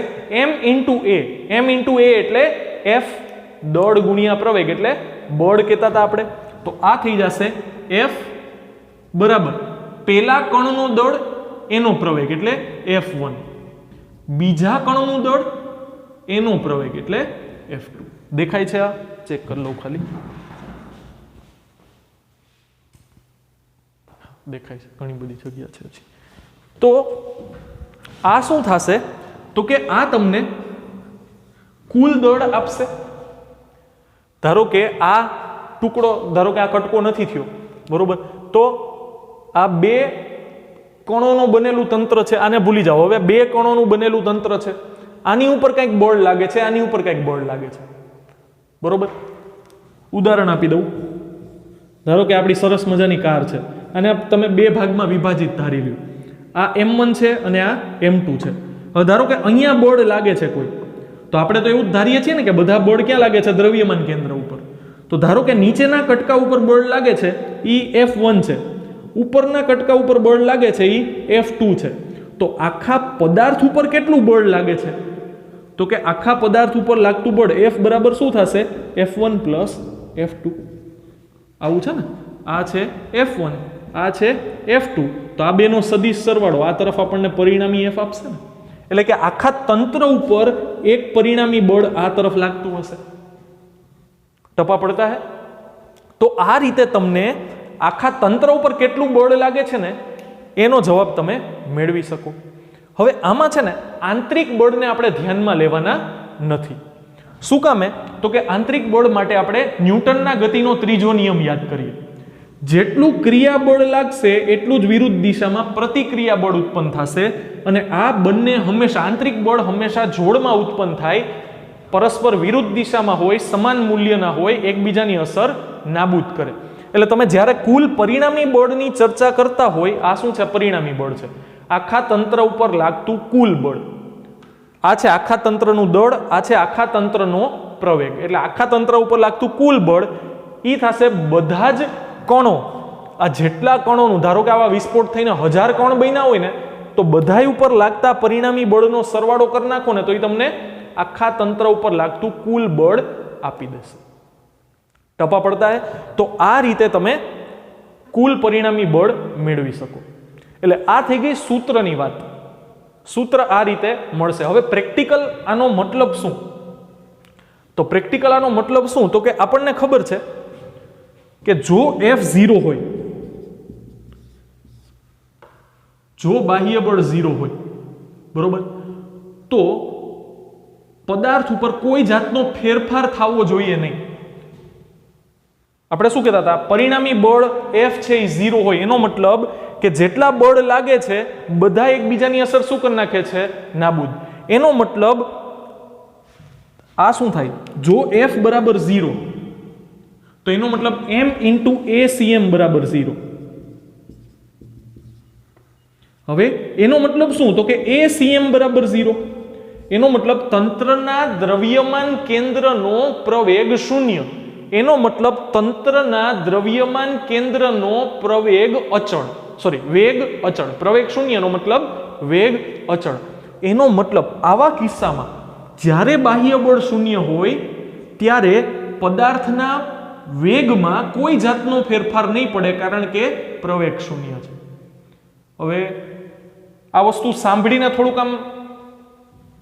m into a. m into a એટલે f દળ ગુણ્યા પ્રવેગ એટલે બળ કહેતા હતા આપણે. તો આ થઈ જશે f બરાબર પેલા કણનો દળ એનો પ્રવેગ એટલે f1, બીજા કણનું દળ એનો પ્રવેગ એટલે f2. દેખાય છે? આ ચેક કરી લઉં ખાલી. દેખાય છે, ઘણી બધી જગ્યા છે હજી. તો આ શું થશે? તો કે આ તમને કુલ દળ આપશે. ધારો કે આ ટુકડો, ધારો કે આ કટકો નથી થયો, બરોબર. તો આ બે કણોનું બનેલું તંત્ર છે, આને ભૂલી જાઓ. હવે બે કણોનું બનેલું તંત્ર છે, આની ઉપર કંઈક બળ લાગે છે, આની ઉપર કંઈક બળ લાગે છે, બરોબર. ઉદાહરણ આપી દઉં. ધારો કે આપણી સરસ મજાની કાર છે અને તમે બે ભાગમાં વિભાજિત ધારી લ્યો. આ m1 છે અને આ m2 છે. હવે ધારો કે અહીંયા બળ લાગે છે કોઈ, તો આપણે તો એવું જ ધારીએ છીએ ને કે બધા બળ ક્યાં લાગે છે? દ્રવ્યમાન કેન્દ્ર ઉપર. તો ધારો કે નીચેના કટકા ઉપર બળ લાગે છે એ f1 છે, ઉપરના કટકા ઉપર બળ લાગે છે એ f2 છે. તો આખા પદાર્થ ઉપર કેટલું બળ લાગે છે? તો કે આખા પદાર્થ ઉપર લાગતું બળ f બરાબર શું થશે? f1 plus f2. આવું છે ને? આ છે f1, આ છે f2. તો આ બેનો સદિશ સરવાળો આ તરફ આપણને પરિણામી f આપશે ને. એટલે કે આખા તંત્ર ઉપર એક પરિણામી બળ આ તરફ લાગતું હશે. ટપા પડતા હે? તો આ રીતે તમને આખા તંત્ર ઉપર કેટલું બળ લાગે છે ને એનો જવાબ તમે મેળવી શકો. હવે આમાં છે ને આંતરિક બળને આપણે ધ્યાનમાં લેવાના નથી. શું કામે? તો કે આંતરિક બળ માટે આપણે ન્યૂટનના ગતિનો ત્રીજો નિયમ યાદ કરીએ. જેટલું ક્રિયાબળ લાગશે એટલું જ વિરુદ્ધ દિશામાં પ્રતિક્રિયા બળ ઉત્પન્ન થશે. અને આ બંને હંમેશા, આંતરિક બળ હંમેશા જોડમાં ઉત્પન્ન થાય, પરસ્પર વિરુદ્ધ દિશામાં હોય, સમાન મૂલ્યના હોય, એકબીજાની અસર નાબૂદ કરે. એટલે તમે જ્યારે કુલ પરિણામી બળની ચર્ચા કરતા હોય, આ શું છે? પરિણામી બળ છે. આખા તંત્ર ઉપર લાગતું કુલ બળ. આ છે આખા તંત્રનું દળ, આ છે આખા તંત્રનો પ્રવેગ. એટલે આખા તંત્ર ઉપર લાગતું કુલ બળ એ થશે બધા જ કણો, આ જેટલા કણોનું, ધારો કે આવા વિસ્ફોટ થઈને 1000 કણ બન્યા હોય ને, તો બધાય ઉપર લાગતા પરિણામી બળનો સરવાળો કરી નાખો ને તો એ તમને આખા તંત્ર ઉપર લાગતું કુલ બળ આપી દેશે. ટપા પડતા હે? તો આ રીતે તમે કુલ પરિણામી બળ મેળવી શકો. એટલે આ થઈ ગઈ સૂત્રની વાત. સૂત્ર આ રીતે મળશે. હવે પ્રેક્ટિકલ આનો મતલબ શું? તો પ્રેક્ટિકલ આનો મતલબ શું? તો કે આપણને ખબર છે કે જો f0 હોય, જો બાહ્ય બળ 0 હોય, બરોબર, તો પદાર્થ ઉપર કોઈ જાતનો ફેરફાર થવો જોઈએ નહીં. આપણે શું કહેતા હતા, પરિણામી બળ F છે એ 0 હોય એનો મતલબ કે જેટલા બળ લાગે છે બધા એકબીજાની અસર શું કરી નાખે છે, નાબૂદ. એનો મતલબ આ શું થાય, જો F બરાબર 0 તો એનો મતલબ m ઇન્ટુ ACM બરાબર 0. હવે એનો મતલબ શું, તો કે ACM બરાબર 0 એનો મતલબ તંત્રના દ્રવ્યમાન કેન્દ્રનો પ્રવેગ 0. એનો મતલબ તંત્રના દ્રવ્યમાન કેન્દ્રનો પ્રવેગ અચળ, વેગ અચળ. પ્રવેગ 0 નો મતલબ વેગ અચળ. એનો મતલબ આવા કિસ્સામાં જ્યારે બાહ્ય બળ 0 હોય ત્યારે પદાર્થના વેગમાં કોઈ જાતનો ફેરફાર નહીં પડે, કારણ કે પ્રવેગ 0 છે. હવે આ વસ્તુ સાંભળીને થોડુંક આમ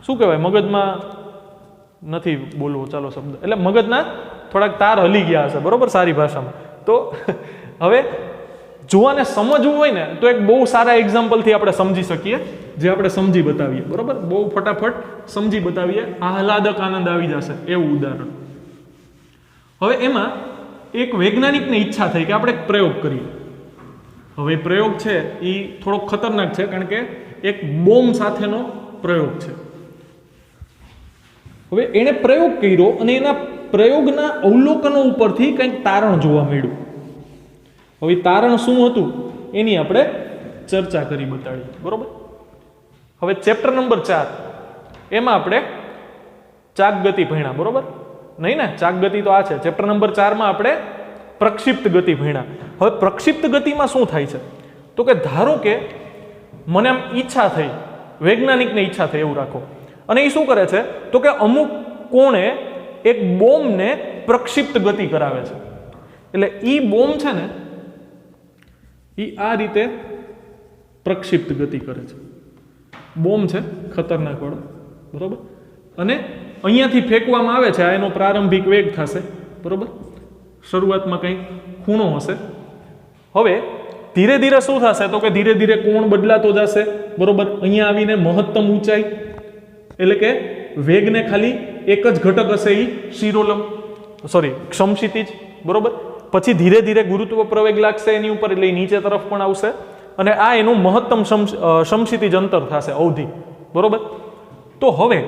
શું કહેવાય, મગજમાં નથી બોલવો ચાલો શબ્દ, એટલે મગજના થોડાક તાર હલી ગયા હશે, બરોબર, સારી ભાષામાં. તો હવે જોવાને સમજવું હોય ને તો એક બહુ સારા એક્ઝામ્પલથી આપણે સમજી શકીએ, જે આપણે સમજી બતાવીએ, બરોબર, બહુ ફટાફટ સમજી બતાવીએ, આહલાદક આનંદ આવી જશે એવું ઉદાહરણ. હવે એમાં એક વૈજ્ઞાનિકને ઈચ્છા થઈ કે આપણે એક પ્રયોગ કરીએ. હવે પ્રયોગ છે એ થોડોક ખતરનાક છે, કારણ કે એક બોમ્બ સાથેનો પ્રયોગ છે. હવે એણે પ્રયોગ કર્યો અને એના પ્રયોગના અવલોકનો ઉપરથી કંઈક તારણ જોવા મળ્યું. હવે તારણ શું હતું એની આપણે ચર્ચા કરી બતાડીએ, બરોબર. હવે ચેપ્ટર નંબર 4 એમાં આપણે ચાક ગતિ ભણ્યા, બરોબર નહીં ને, ચાક ગતિ તો આ છે. ચેપ્ટર નંબર 4 માં આપણે પ્રક્ષિપ્ત ગતિ ભણ્યા. હવે પ્રક્ષિપ્ત ગતિમાં શું થાય છે, તો કે ધારો કે મને આમ ઈચ્છા થઈ, વૈજ્ઞાનિકને ઈચ્છા થઈ એવું રાખો, અને એ શું કરે છે, તો કે અમુક કોણે એક બોમ્બને પ્રક્ષિપ્ત ગતિ કરાવે છે. એટલે ઈ બોમ્બ છે ને એ આ રીતે પ્રક્ષિપ્ત ગતિ કરે છે. બોમ્બ છે ખતરનાક વાળો, બરોબર, અને અહીંયાથી ફેંકવામાં આવે છે, આ એનો પ્રારંભિક વેગ થશે, બરોબર, શરૂઆતમાં કંઈક ખૂણો હશે. હવે ધીરે ધીરે શું થશે, તો કે ધીરે ધીરે કોણ બદલાતો જશે, બરોબર. અહીંયા આવીને મહત્તમ ઊંચાઈ, એટલે કે વેગને ખાલી એક જ ઘટક હશે, એ શિરોલંબ સમક્ષિતિજ, બરોબર. પછી ધીરે ધીરે ગુરુત્વ પ્રવેગ લાગશે એની ઉપર, એટલે નીચે તરફ પણ આવશે, અને આ એનું મહત્તમ સમક્ષિતિજ અંતર થશે, અવધિ, બરોબર. તો હવે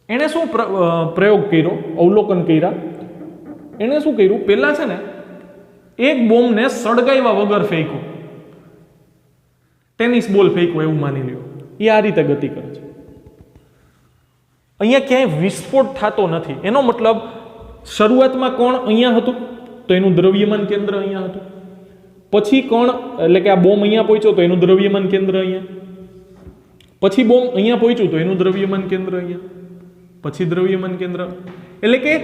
એણે શું પ્રયોગ કર્યો, અવલોકન કર્યા. એણે શું કર્યું, પહેલા છે ને એક બોમ્બને સળગાવ્યા વગર ફેંક્યો, ટેનિસ બોલ ફેંક્યો એવું માની લ્યો. એ આ રીતે ગતિ કરે છે. અહીંયા ક્યાંય વિસ્ફોટ થતો નથી. એનો મતલબ શરૂઆતમાં કોણ અહીંયા હતું, તો એનું દ્રવ્યમાન કેન્દ્ર અહીંયા હતું. પછી કોણ, એટલે કે આ બોમ્બ અહીંયા પહોંચ્યો તો એનું દ્રવ્યમાન કેન્દ્ર અહીંયા. પછી બોમ્બ અહીંયા પહોંચ્યું તો એનું દ્રવ્યમાન કેન્દ્ર અહીંયા. પછી દ્રવ્યમાન કેન્દ્ર, એટલે કે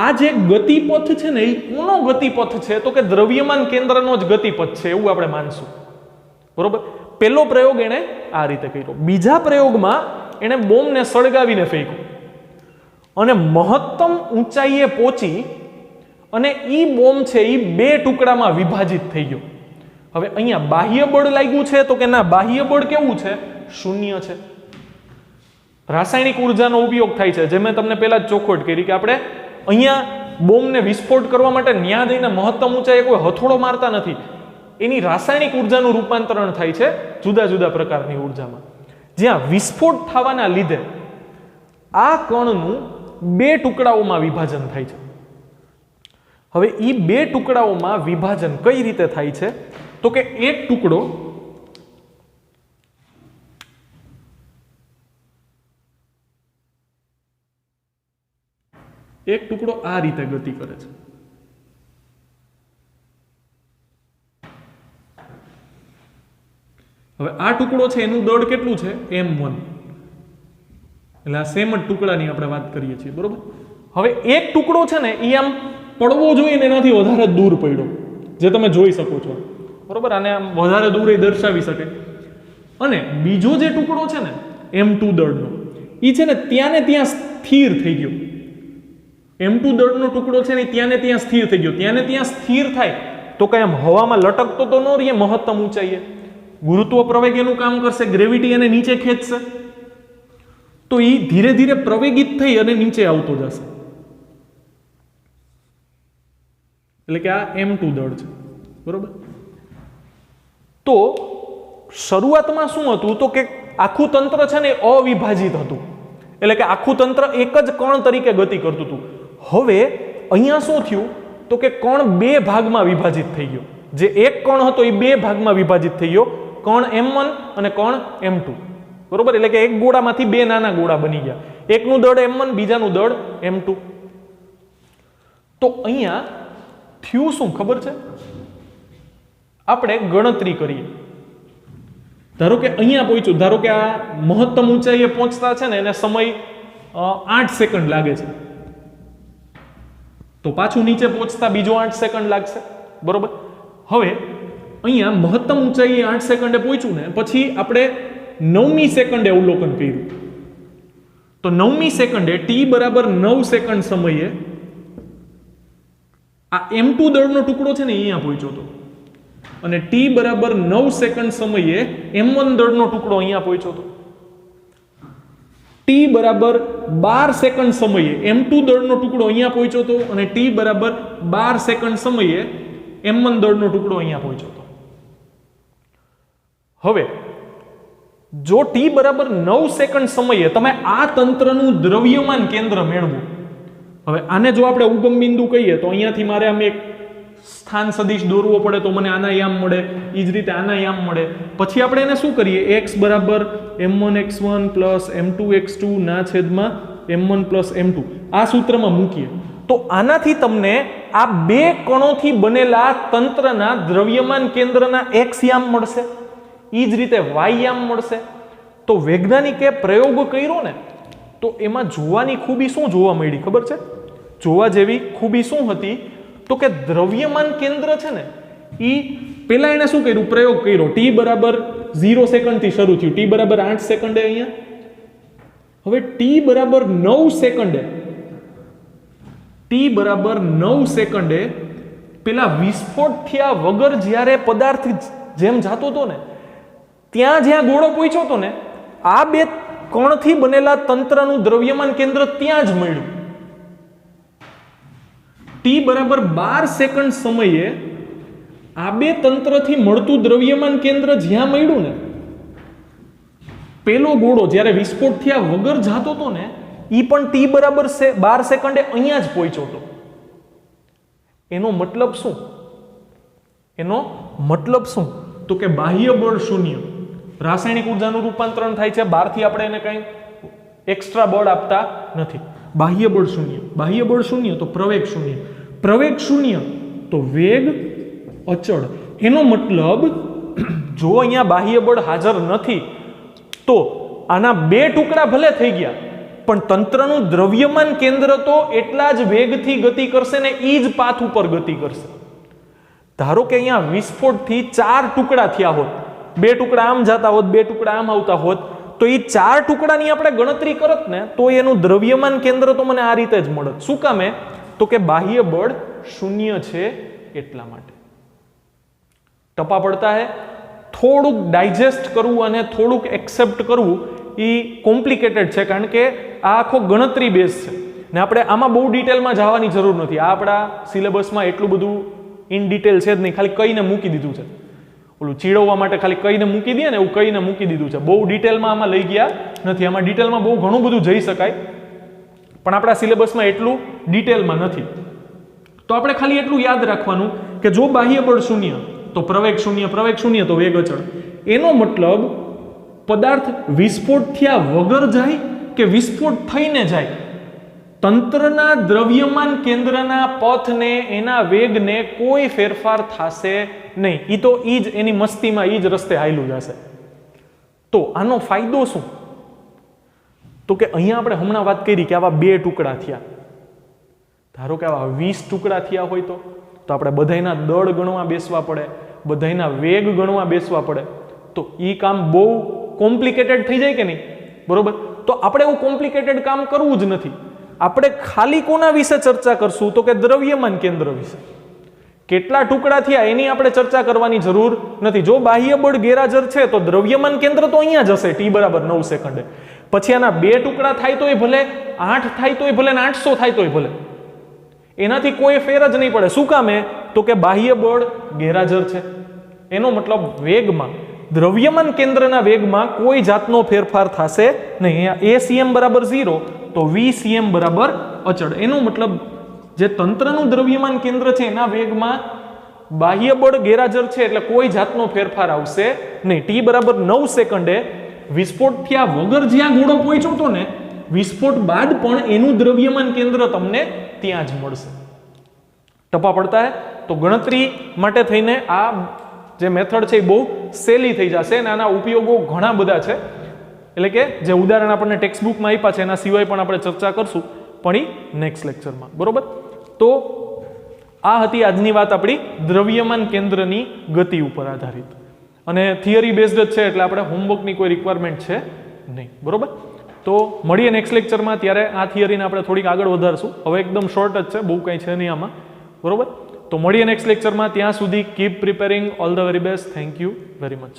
આ જે ગતિપથ છે ને એ કોનો ગતિપથ છે, તો કે દ્રવ્યમાન કેન્દ્રનો જ ગતિપથ છે એવું આપણે માનશું, બરોબર. પહેલો પ્રયોગ એણે આ રીતે કર્યો. બીજા પ્રયોગમાં એણે બોમ્બને સળગાવીને ફેંક્યો અને મહત્તમ ઊંચાઈએ પહોંચી અને ઈ બોમ્બ છે એ 2 ટુકડામાં વિભાજિત થઈ ગયો. હવે અહીંયા બાહ્ય બળ લાગ્યું છે, તો કે ના, બાહ્ય બળ કેવું છે, 0 છે. રાસાયણિક ઉર્જાનો ઉપયોગ થાય છે, જે મેં તમને પહેલા જ ચોખવટ કરી કે આપણે અહીંયા બોમ્બને વિસ્ફોટ કરવા માટે ન્યા જઈને મહત્તમ ઊંચાઈએ કોઈ હથોડો મારતા નથી. એની રાસાયણિક ઉર્જાનું રૂપાંતરણ થાય છે જુદા જુદા પ્રકારની ઉર્જામાં, જ્યાં વિસ્ફોટ થવાના લીધે આ કણનું 2 ટુકડાઓમાં વિભાજન થાય છે. હવે એ 2 ટુકડાઓમાં વિભાજન કઈ રીતે થાય છે, તો કે એક ટુકડો આ રીતે ગતિ કરે છે. હવે આ ટુકડો છે એનું દળ કેટલું છે, m1. એટલે આ સેમ જ ટુકડાની આપણે વાત કરીએ છીએ, બરોબર. હવે એક ટુકડો છે ને એ આમ પડવો જોઈએ ને એનાથી વધારે દૂર પડ્યો, જે તમે જોઈ શકો છો, બરોબર. આને આમ વધારે દૂર એ દર્શાવી શકે. અને બીજો જે ટુકડો છે ને m2 દળનો, એ છે ને ત્યાં સ્થિર થઈ ગયો. m2 દળનો ટુકડો છે ને ત્યાં ને ત્યાં સ્થિર થઈ ગયો. ત્યાં ને ત્યાં સ્થિર થાય તો કઈ આમ હવામાં લટકતો તો ન રહે મહત્તમ ઊંચાઈએ. ગુરુત્વ પ્રવેગ એનું કામ કરશે, ગ્રેવિટી એને નીચે ખેંચશે, તો એ ધીરે ધીરે પ્રવેગિત થઈ અને નીચે આવતો જશે. એટલે કે આ m2 દળ છે, બરોબર. તો શરૂઆતમાં શું હતું તો કે આખું તંત્ર છે ને અવિભાજિત હતું, એટલે કે આખું તંત્ર એક જ કણ તરીકે ગતિ કરતું હતું. હવે અહીંયા શું થયું તો કે કણ બે ભાગમાં વિભાજિત થઈ ગયો. જે એક કણ હતો એ બે ભાગમાં વિભાજિત થઈ ગયો, કણ m1 અને કણ m2, બરોબર. એટલે કે એક ગોળામાંથી બે નાના ગોળા બની ગયા, એકનું દળ m1 બીજાનું દળ m2. તો અહીંયા થયું શું ખબર છે? આપણે ગણતરી કરીએ. ધારો કે અહીંયા પહોંચ્યું, ધારો કે આ મહત્તમ ઊંચાઈએ પહોંચતા છે ને એને સમય 8 સેકન્ડ લાગે છે, તો પાછું નીચે પહોંચતા બીજો 8 સેકન્ડ લાગશે, બરોબર. હવે અહીંયા મહત્તમ ઊંચાઈએ 8 સેકન્ડે પહોંચ્યું ને પછી આપણે 9મી સેકન્ડે અવલોકન કર્યું. તો 9મી સેકન્ડે t બરાબર 9 સેકન્ડ સમયે આ m2 દળનો ટુકડો છે ને અહીંયા પહોંચ્યો હતો, અને t બરાબર 9 સેકન્ડ સમયે m1 દળનો ટુકડો અહીંયા પહોંચ્યો હતો. t બરાબર 12 સેકન્ડ સમયે m2 દળનો ટુકડો અહીંયા પહોંચ્યો હતો, અને t બરાબર 12 સેકન્ડ સમયે m1 દળનો ટુકડો અહીંયા પહોંચ્યો હતો. હવે જો t બરાબર 9 સેકન્ડ સમયે તમે આ તંત્રનું દ્રવ્યમાન કેન્દ્ર મેળવો. હવે આને જો આપણે ઉગમ બિંદુ કહીએ તો અહીંયાથી મારે આમ એક સ્થાન સદિશ દોરવો પડે તો મને આના યામ મળે, એ જ રીતે આના યામ મળે. પછી આપણે એને શું કરીએ, x બરાબર m1x1 પ્લસ m2x2 ના છેદમાં m1 પ્લસ m2 આ સૂત્રમાં મૂકીએ તો આનાથી તમને આ બે કણોથી બનેલા તંત્રના દ્રવ્યમાન કેન્દ્રના x યામ મળશે, એ જ રીતે y યામ મળશે. તો વૈજ્ઞાનિકે પ્રયોગ કર્યો ને તો એમાં જોવાની ખૂબી શું જોવા મળી ખબર છે? જોવા જેવી ખૂબી શું હતી તો કે દ્રવ્યમાન કેન્દ્ર છે ને એ પેલા એને શું કર્યું, પ્રયોગ કર્યો. t બરાબર 0 સેકન્ડથી શરૂ થયું, t બરાબર 8 સેકન્ડે અહીંયા. હવે t બરાબર 9 સેકન્ડે, t બરાબર 9 સેકન્ડે પેલા વિસ્ફોટ થયા વગર જ્યારે પદાર્થ જેમ જાતો હતો ને ત્યાં જ્યાં ગોળો પહોંચ્યો હતો ને આ બે કણથી બનેલા તંત્રનું દ્રવ્યમાન કેન્દ્ર ત્યાં જ મળ્યું. t બરાબર 12 સેકન્ડ સમયે આ બે તંત્રથી મળતું દ્રવ્યમાન કેન્દ્ર જ્યાં મળ્યું ને પેલો ગોળો જ્યારે વિસ્ફોટ થયા વગર જાતો હતો ને ઈ પણ t બરાબર 12 સેકન્ડે અહીંયા જ પહોંચ્યો હતો. એનો મતલબ શું? એનો મતલબ શું તો કે બાહ્ય બળ શૂન્ય, રાસાયણિક ઉર્જાનું રૂપાંતરણ થાય છે, બહારથી આપણે એને કંઈ એક્સ્ટ્રા બળ આપતા નથી. બાહ્ય બળ શૂન્ય, બાહ્ય બળ શૂન્ય તો પ્રવેગ શૂન્ય, પ્રવેગ શૂન્ય તો વેગ અચળ. એનો મતલબ જો અહીંયા બાહ્ય બળ હાજર નથી તો આના બે ટુકડા ભલે થઈ ગયા પણ તંત્રનું દ્રવ્યમાન કેન્દ્ર તો એટલા જ વેગથી ગતિ કરશે ને એ જ પાથ ઉપર ગતિ કરશે. ધારો કે અહીંયા વિસ્ફોટથી 4 ટુકડા થયા હોત, બે ટુકડા આમ જતા હોત, બે ટુકડા આમ આવતા હોત, તો એ 4 ટુકડાની આપણે ગણતરી કરત ને તો એનું દ્રવ્યમાન કેન્દ્ર તો મને આ રીતે જ મળત. શું કામે? તો કે બાહ્ય બળ શૂન્ય છે એટલા માટે. ટપા પડતા હે, થોડુંક ડાયજેસ્ટ કરવું અને થોડુંક એક્સેપ્ટ કરવું એ કોમ્પ્લિકેટેડ છે, કારણ કે આ આખો ગણતરી બેઝ છે ને આપણે આમાં બહુ ડિટેલમાં જવાની જરૂર નથી. આ આપણા સિલેબસમાં એટલું બધું ઇન ડિટેલ છે જ નહીં, ખાલી કહીને મૂકી દીધું છે. ઓલું ચીડવવા માટે ખાલી કહીને મૂકી દે ને એવું કહીને મૂકી દીધું છે. બહુ ડિટેલમાં આમાં લઈ ગયા નથી. આમાં ડિટેલમાં બહુ ઘણું બધું જઈ શકાય પણ આપણા સિલેબસમાં એટલું ડિટેલમાં નથી. તો આપણે ખાલી એટલું યાદ રાખવાનું કે જો બાહ્ય બળ શૂન્ય તો પ્રવેગ શૂન્ય, પ્રવેગ શૂન્ય તો વેગ અચળ. એનો મતલબ પદાર્થ વિસ્ફોટ થયા વગર જાય કે વિસ્ફોટ થઈને જાય, તંત્રના દ્રવ્યમાન કેન્દ્રના પથને એના વેગને કોઈ ફેરફાર થશે નહીં. એ તો એ જ એની મસ્તીમાં એ જ રસ્તે હાલ્યું જશે. તો આનો ફાયદો શું? તો કે અહીંયા આપણે હમણાં વાત કરી કે આવા બે ટુકડા થયા, ધારો કે આવા 20 ટુકડા થયા હોય તો આપણે બધાયના દળ ગણવા બેસવા પડે, બધાયના વેગ ગણવા બેસવા પડે. તો એ કામ બહુ કોમ્પ્લિકેટેડ થઈ જાય કે નહીં? બરોબર. તો આપણે એવું કોમ્પ્લિકેટેડ કામ કરવું જ નથી. આપણે ખાલી કોના વિશે ચર્ચા કરશું તો કે દ્રવ્યમાન કેન્દ્ર વિશે. કેટલા ટુકડા થયા એની આપણે ચર્ચા કરવાની જરૂર નથી. જો બાહ્ય બળ ગેરહાજર છે તો દ્રવ્યમાન કેન્દ્ર તો અહીંયા જ હશે t બરાબર 9 સેકન્ડે. પછી આના બે ટુકડા થાય તોય ભલે, 8 થાય તોય ભલે ને 800 થાય તોય ભલે. એનાથી કોઈ ફેર જ નહીં પડે. શું કામે? તો કે બાહ્ય બળ ગેરહાજર છે. એનો મતલબ વેગમાં, દ્રવ્યમાન કેન્દ્રના વેગમાં કોઈ જાતનો ફેરફાર થશે નહીં. ACM બરાબર 0 તો VCM બરાબર અચળ. એનો મતલબ જે તંત્રનું દ્રવ્યમાન કેન્દ્ર છે એના વેગમાં બાહ્ય બળ ગેરહાજર છે એટલે કોઈ જાતનો ફેરફાર આવશે નહીં. T બરાબર 9 સેકન્ડે વિસ્ફોટ થયા વગર જ્યાં ગોળો પહોંચ્યો હતો ને, વિસ્ફોટ બાદ પણ એનું દ્રવ્યમાન કેન્દ્ર તમને ત્યાં જ મળશે. ટપા પડતા હે? તો ગણતરી માટે થઈને આ જે મેથડ છે એ બહુ સહેલી થઈ જશે અને આના ઉપયોગો ઘણા બધા છે. એટલે કે જે ઉદાહરણ આપણને ટેક્સ્ટ બુકમાં આપ્યા છે એના સિવાય પણ આપણે ચર્ચા કરશું, પણ એ નેક્સ્ટ લેક્ચરમાં. બરોબર? તો આ હતી આજની વાત આપણી દ્રવ્યમાન કેન્દ્રની ગતિ ઉપર આધારિત, અને થિયરી બેઝડ જ છે એટલે આપણે હોમવર્કની કોઈ રિક્વાયરમેન્ટ છે નહીં. બરોબર? તો મળીએ નેક્સ્ટ લેક્ચરમાં, ત્યારે આ થિયરીને આપણે થોડીક આગળ વધારશું. હવે એકદમ શોર્ટ જ છે, બહુ કંઈ છે નહીં આમાં. બરોબર? તો મળીએ નેક્સ્ટ લેક્ચરમાં. ત્યાં સુધી keep preparing. All the very best. Thank you very much.